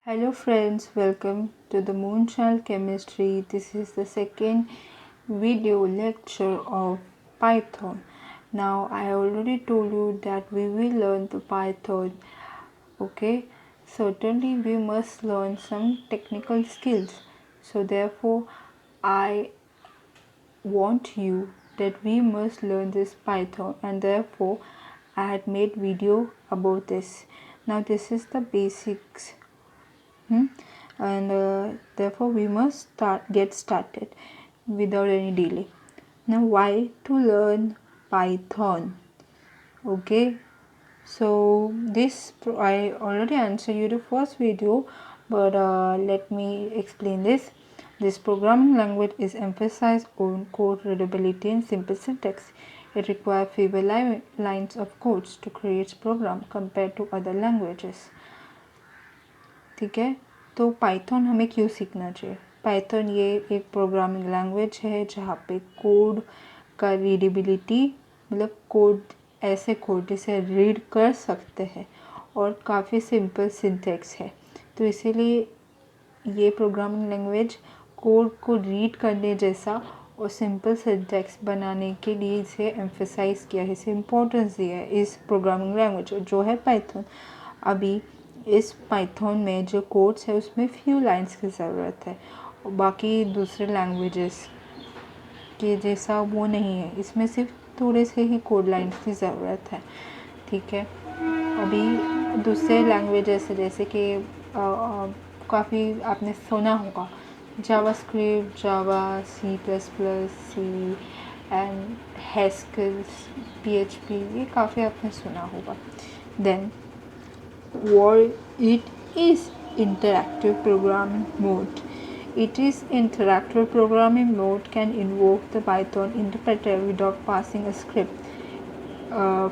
Hello friends, welcome to the Moonchild Chemistry. This is the second video lecture of Python. Now I already told you that we will learn the Python. Okay, certainly we must learn some technical skills. So therefore I want you that we must learn this Python, and therefore I had made video about this. Now this is the basics. And therefore we must get started without any delay. Now why to learn Python? Okay, so this I already answered you the first video, but let me explain this. This programming language is emphasized on code readability and simple syntax. It requires fewer lines of codes to create program compared to other languages. ठीक है, तो Python हमें क्यों सीखना चाहिए? Python ये एक programming language है जहाँ पे कोड का रीडेबिलिटी, मतलब कोड ऐसे कोड जिसे रीड कर सकते हैं और काफ़ी सिंपल सिंटैक्स है, तो इसीलिए ये प्रोग्रामिंग लैंग्वेज कोड को रीड करने जैसा और सिंपल सिंटैक्स बनाने के लिए इसे एम्फेसाइज किया है, इसे इम्पोर्टेंस दिया है इस प्रोग्रामिंग लैंग्वेज जो है पाइथन। अभी इस पाइथन में जो कोड्स है उसमें फ्यू लाइंस की ज़रूरत है और बाकी दूसरे लैंग्वेजेस के जैसा वो नहीं है, इसमें सिर्फ थोड़े से ही कोड लाइंस की ज़रूरत है। ठीक है, अभी दूसरे लैंग्वेजेस जैसे कि काफ़ी आपने सुना होगा JavaScript, Java, C plus plus, C and Haskell, PHP, ये काफ़ी आपने सुना होगा। Then it is interactive programming mode. It is interactive programming mode can invoke the Python interpreter without passing a script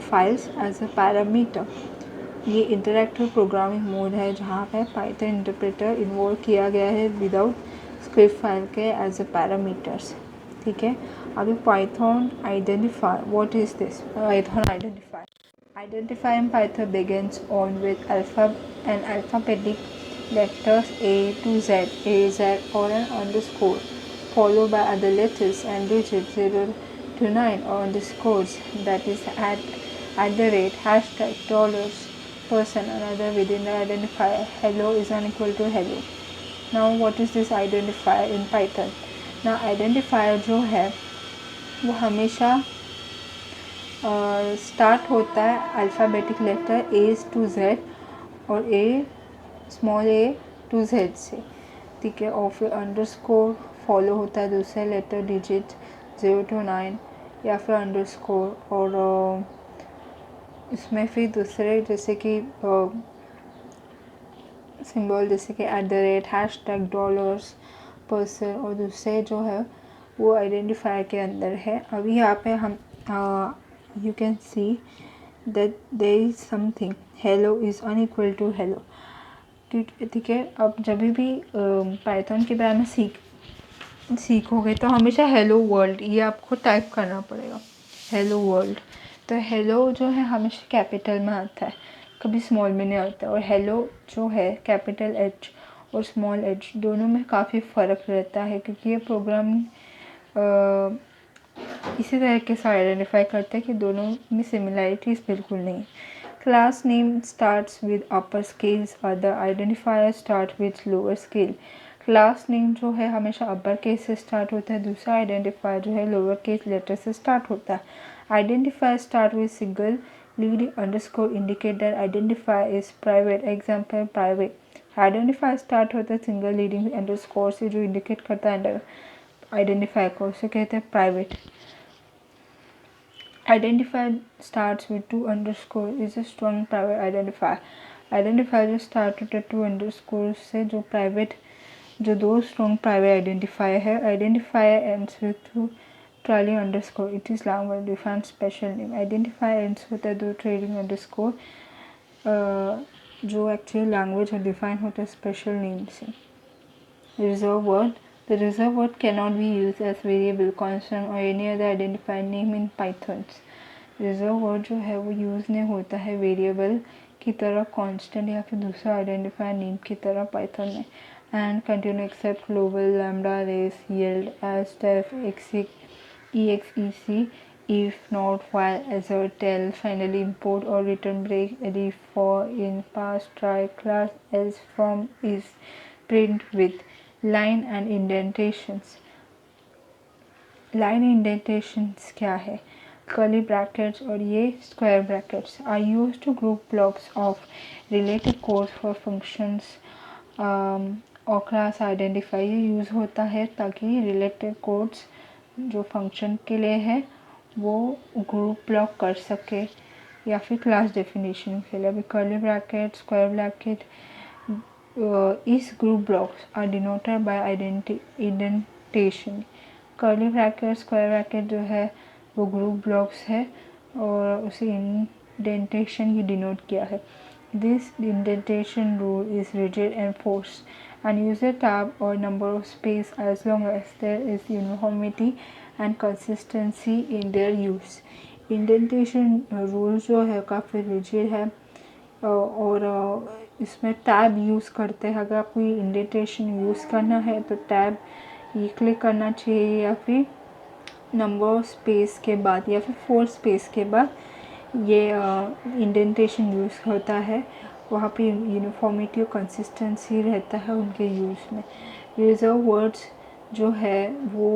files as a parameter. ये interactive programming mode है जहाँ पे Python interpreter involve किया गया है विदाउट स्क्रिप्ट फाइल के as a parameters. ठीक है, अभी Python identify, what is this? Python identify in Python begins on with alphabetic letters A to Z, A, Z, or an underscore, followed by other letters and digits 0 to 9 or underscores, that is at the rate, hashtag, dollars, person, another within the identifier. Hello is unequal to hello. Now what is this identifier in Python? Now identifier जो है वो हमेशा start होता है alphabetic letter A to Z और small a to Z से। ठीक है, और फिर अंडरस्कोर फॉलो होता है दूसरे लेटर डिजिट 0 to 9 या फिर अंडरस्कोर, और इसमें फिर दूसरे जैसे कि सिंबल जैसे कि at the rate, hashtag, dollars, person, और दूसरे जो है वो आइडेंटिफायर के अंदर है। अभी यहाँ पे हम you can see that there is something, hello is unequal to hello. ठीक है, अब जब भी पाइथन के बारे में सीखोगे तो हमेशा हेलो वर्ल्ड ये आपको टाइप करना पड़ेगा, हेलो वर्ल्ड। तो हेलो जो है हमेशा कैपिटल में आता है, कभी स्मॉल में नहीं आता, और हेलो जो है कैपिटल H और स्मॉल h दोनों में काफ़ी फ़र्क रहता है, क्योंकि ये प्रोग्राम इसी तरीके से आइडेंटिफाई करते हैं कि दोनों में सिमिलैरिटीज़ बिल्कुल नहीं। Class name starts with upper scales, other identifier start with lower scale. Class name जो है हमेशा अपर केस से स्टार्ट होता है, दूसरा आइडेंटिफायर जो है लोअर केस लेटर से स्टार्ट होता है। Identifier start with single leading underscore indicate that identifier is private, example private. Identifier start होता है सिंगल लीडिंग अंडरस्कोर से जो इंडिकेट करता है आइडेंटिफायर को, उसे कहते हैं private. Identifier starts with 2 underscore is a strong private identifier. Identifier जो start होता है 2 underscore से जो private, जो दो strong private identifier है। Identifier ends with 2 trailing underscore, it is language defined special name. Identifier ends होता है 2 trailing underscore जो actually language डिफाइन होता है special name से। Reserved word, the reserved word cannot be used as variable, constant or any other identifier name in Python. Reserve word जो है वो use नहीं होता है वेरिएबल की तरह कांस्टेंट या फिर दूसरा आइडेंटिफायर नेम की तरह पाइथन में and continue except global lambda raise yield as def exec if not while assert tell finally import or return break elif for in past try class else from is print with line and indentations. Line indentations क्या है? Curly brackets और ये square brackets are used to group blocks of related codes for functions और class identify use होता है ताकि related codes जो function के लिए है वो ग्रुप ब्लॉक कर सके या फिर क्लास डेफिनेशन के लिए. अभी कर्ली ब्रैकेट स्क्वायर ब्रैकेट इस group blocks are denoted by indentation. Curly bracket square bracket जो है वो ग्रुप ब्लॉक्स है और उसे इंडेंटेशन ही डिनोट किया है. This indentation rule is rigid and force and use a tab or number of space as long as there is uniformity and consistency in their use. Indentation rule जो है काफ़ी rigid है और इसमें tab use करते हैं. अगर आपको ये इंडेंटेशन यूज़ करना है तो टैब ये क्लिक करना चाहिए या फिर नंबर स्पेस के बाद या फिर 4 स्पेस के बाद ये इंडेंटेशन यूज़ होता है. वहाँ पे यूनिफॉर्मिटी और कंसिस्टेंसी रहता है उनके यूज़ में. रिजर्व वर्ड्स जो है वो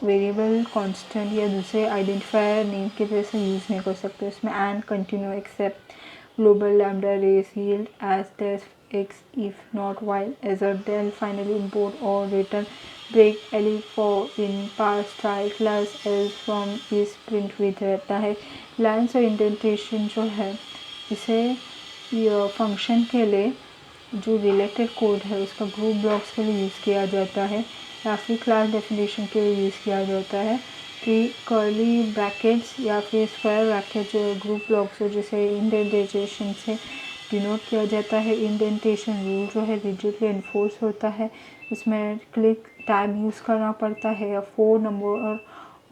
वेरिएबल कांस्टेंट या दूसरे आइडेंटिफायर नेम के तरह से यूज़ नहीं कर सकते. इसमें and continue except global lambda raise yield as def x if not while assert then finally import और return break elif for in pass try class else from is print with रहता है. Lines और indentation जो है इसे function के लिए जो रिलेटेड कोड है उसका ग्रुप ब्लॉक्स के लिए यूज़ किया जाता है या फिर क्लास डेफिनेशन के लिए यूज़ किया जाता है. कि कर्ली ब्रैकेट्स या फिर स्क्वायर ब्रैकेट जो ग्रुप ब्लॉक्स है जिसे इंडेंटेशन से डिनोट किया जाता है. इंडेंटेशन रूल जो है रिजिडली इन्फोर्स होता है. इसमें क्लिक टैब यूज़ करना पड़ता है या 4 नंबर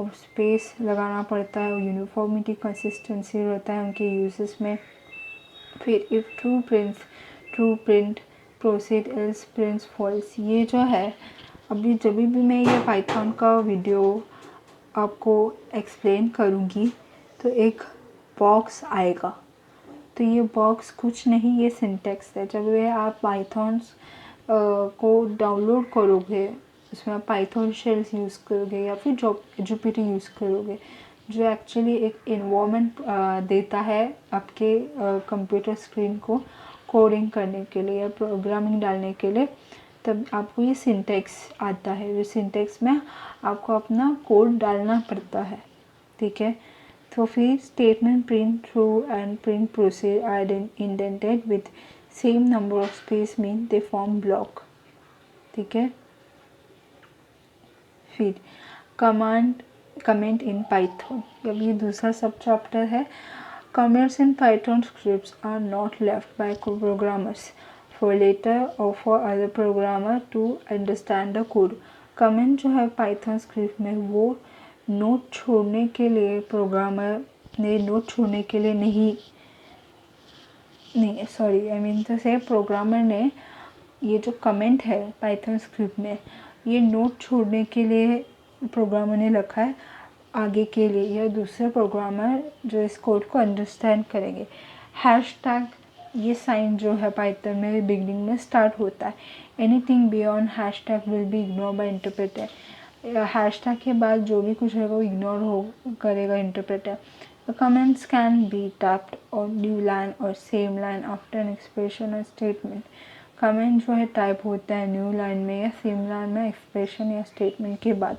और स्पेस लगाना पड़ता है. यूनिफॉर्मिटी कंसिस्टेंसी रहता है उनके यूजेस में. फिर if true print proceed else prints false. ये जो है अभी जब भी मैं ये पाइथन का वीडियो आपको एक्सप्लेन करूँगी तो एक बॉक्स आएगा. तो ये बॉक्स कुछ नहीं, ये सिंटेक्स है. जब वे आप पाइथन्स को डाउनलोड करोगे उसमें आप पाइथन शेल्स यूज़ करोगे या फिर जुपिटर यूज़ करोगे जो एक्चुअली एक इन्वायरमेंट देता है आपके कंप्यूटर स्क्रीन को कोडिंग करने के लिए या प्रोग्रामिंग डालने के लिए. तब आपको ये सिंटेक्स आता है. जो सिंटेक्स में आपको अपना कोड डालना पड़ता है. ठीक है. तो फिर statement print through and print proceed are indented with same number of space mean they form block. ठीक है. फिर कमेंट इन पाइथन. अब ये दूसरा सब चैप्टर है. Comments in Python scripts are not left by programmers for later or for other programmer to understand the code. Comment जो है पाइथन स्क्रिप्ट में वो नोट छोड़ने के लिए प्रोग्रामर ने नोट छोड़ने के लिए तो से प्रोग्रामर ने ये जो कमेंट है पाइथन स्क्रिप्ट में ये नोट छोड़ने के लिए प्रोग्रामर ने रखा है आगे के लिए या दूसरे प्रोग्रामर जो इस कोड को अंडरस्टैंड करेंगे. हैशटैग ये साइन जो है पाइथन में बिगनिंग में स्टार्ट होता है. Anything beyond hashtag will be ignore by interpreter. Hashtag के बाद जो भी कुछ है वो इग्नोर करेगा interpreter. Comments can be tapped और न्यू लाइन और same line after an expression और स्टेटमेंट. कमेंट जो है टाइप होता है न्यू लाइन में या सेम लाइन में एक्सप्रेशन या स्टेटमेंट के बाद.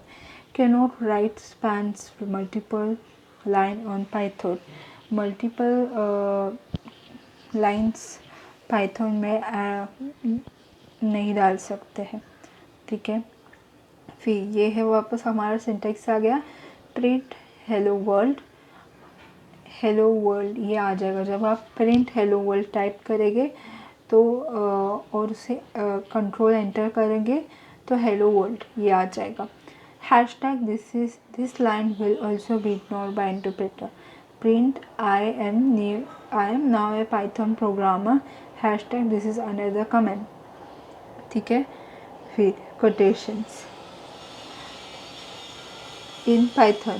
Can not write spans multiple line on Python. Multiple lines Python में नहीं डाल सकते हैं. ठीक है. फिर ये है वापस हमारा सिंटेक्स आ गया. प्रिंट हेलो वर्ल्ड ये आ जाएगा. जब आप प्रिंट हेलो वर्ल्ड टाइप करेंगे तो और उसे कंट्रोल एंटर करेंगे तो हेलो वर्ल्ड ये आ जाएगा. Hashtag this line will also be ignored bye interpreter. Print I am new I am now A Python programmer hashtag this is another comment. ठीक है, फिर quotations in Python,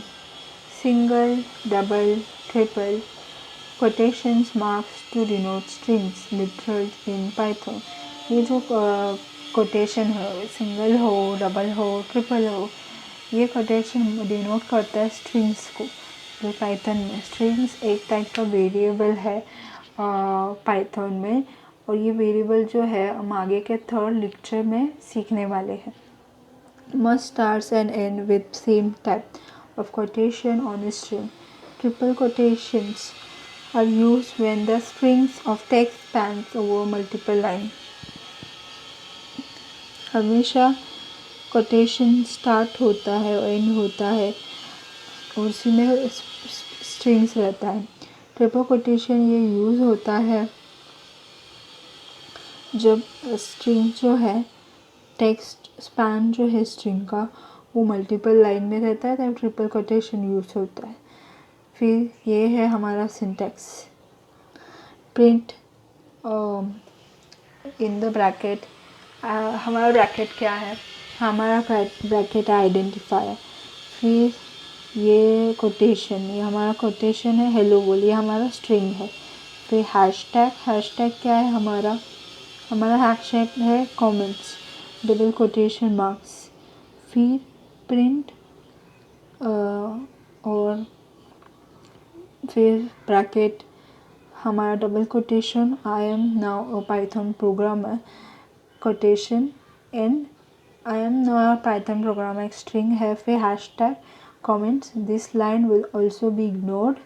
single, double, triple, quotations marks to denote strings literals in Python। ये जो quotation है, single हो, double हो, triple हो, ये कोटेशन डिनोट करता है स्ट्रिंग्स को। जो पाइथन में स्ट्रिंग्स एक टाइप का वेरिएबल है पाइथन में, और ये वेरिएबल जो है हम आगे के थर्ड लेक्चर में सीखने वाले हैं। Must starts and end with same type of quotation on a string. Triple quotations are used when the strings of text spans over multiple lines. हमेशा quotation start होता है और end होता है और उसी में strings रहता है। ट्रिपल quotation ये यूज़ होता है जब स्ट्रिंग जो है, टेक्स्ट स्पैन जो है स्ट्रिंग का वो मल्टीपल लाइन में रहता है, तब ट्रिपल कोटेशन यूज़ होता है। फिर ये है हमारा syntax, print in the bracket. हमारा ब्रैकेट क्या है, हमारा ब्रैकेट आइडेंटिफायर। फिर ये कोटेशन, ये हमारा कोटेशन है हेलो बोल, ये हमारा स्ट्रिंग है। फिर हैशटैग, हैशटैग क्या है हमारा हैशटैग है कमेंट्स, डबल कोटेशन मार्क्स। फिर प्रिंट और फिर ब्रैकेट, हमारा double quotation I am now a Python programmer, quotation and I am now a Python programmer, एक स्ट्रिंग है। फिर hashtag comments, this line will also be ignored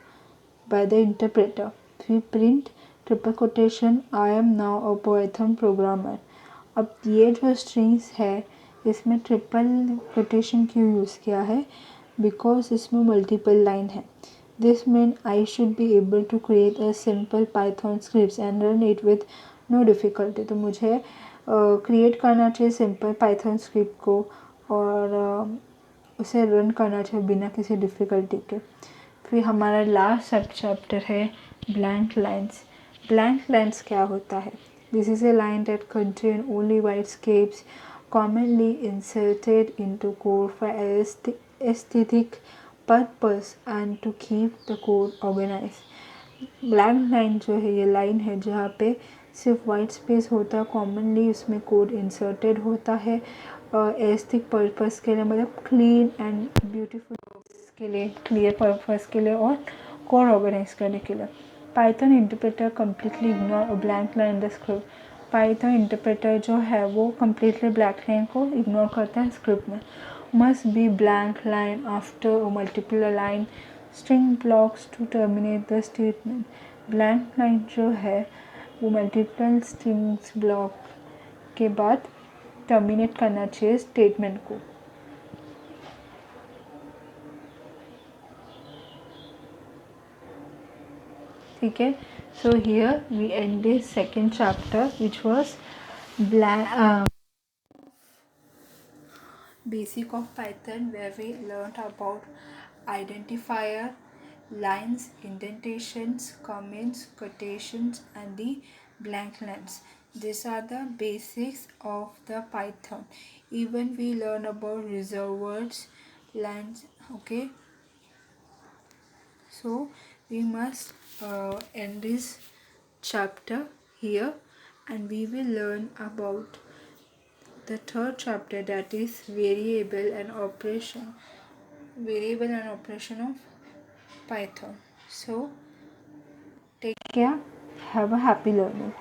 by the interpreter. फिर print triple quotation I am now a Python programmer. अब ये जो strings है इसमें triple quotation क्यों यूज़ किया है, बिकॉज इसमें मल्टीपल लाइन है। This mean I should be able to create a simple Python script and run it with no difficulty. तो मुझे क्रिएट करना चाहिए सिंपल पाइथन स्क्रिप्ट को और उसे रन करना चाहिए बिना किसी डिफ़िकल्टी के। फिर हमारा लास्ट सब चैप्टर है ब्लैंक लाइन्स। ब्लैंक लाइन्स क्या होता है, this is a line that contain only whitescapes commonly inserted into code for aesthetic purpose and to keep the code organized। Blank line जो है ये लाइन है जहाँ पे सिर्फ वाइट स्पेस होता है, कॉमनली उसमें कोड इंसर्टेड होता है एस्थेटिक पर्पस के लिए, मतलब क्लीन एंड ब्यूटीफुल के लिए, क्लियर पर्पस के लिए और कोड ऑर्गेनाइज करने के लिए। Python interpreter completely ignore a blank line in the script. Python interpreter जो है वो कम्प्लीटली ब्लैंक लाइन को इग्नोर करता है स्क्रिप्ट में। Must be blank line after multiple line string blocks to terminate the statement. Blank line जो है वो मल्टीपल स्ट्रिंग्स ब्लॉक के बाद टर्मिनेट करना चाहिए स्टेटमेंट को। ठीक है, so here we end this second chapter which was basic of Python, where we learned about identifier, lines, indentations, comments, quotations and the blank lines. These are the basics of the Python. Even we learn about reserved words, lines. Okay, so we must end this chapter here, and we will learn about the third chapter, that is variable and operation of Python. So take care, have a happy learning.